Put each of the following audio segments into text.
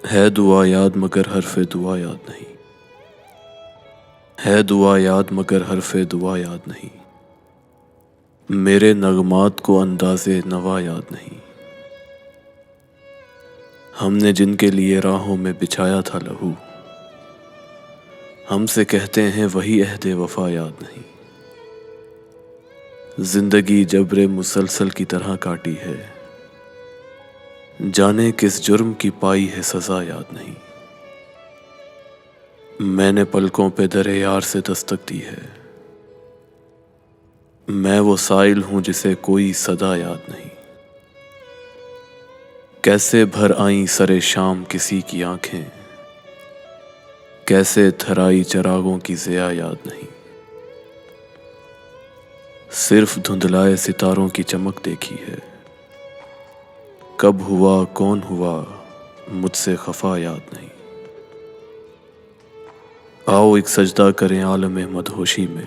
ہے دعا یاد مگر حرف دعا یاد نہیں، ہے دعا یاد مگر حرف دعا یاد نہیں، میرے نغمات کو انداز نوا یاد نہیں، ہم نے جن کے لیے راہوں میں بچھایا تھا لہو، ہم سے کہتے ہیں وہی عہد وفا یاد نہیں، زندگی جبر مسلسل کی طرح کاٹی ہے، جانے کس جرم کی پائی ہے سزا یاد نہیں، میں نے پلکوں پہ در یار سے دستک دی ہے، میں وہ سائل ہوں جسے کوئی صدا یاد نہیں، کیسے بھر آئیں سر شام کسی کی آنکھیں، کیسے تھرائی چراغوں کی ضیا یاد نہیں، صرف دھندلائے ستاروں کی چمک دیکھی ہے، کب ہوا کون ہوا مجھ سے خفا یاد نہیں، آؤ ایک سجدہ کریں عالم مدہوشی میں،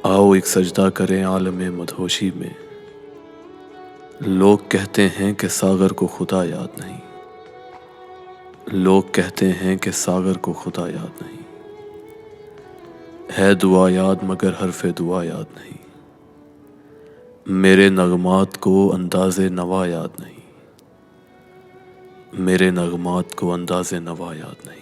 آؤ ایک سجدہ کریں عالم مدہوشی میں، لوگ کہتے ہیں کہ ساغر کو خدا یاد نہیں، لوگ کہتے ہیں کہ ساغر کو خدا یاد نہیں، ہے دعا یاد مگر حرف دعا یاد نہیں، میرے نغمات کو انداز نوا یاد نہیں، میرے نغمات کو انداز نوا یاد نہیں۔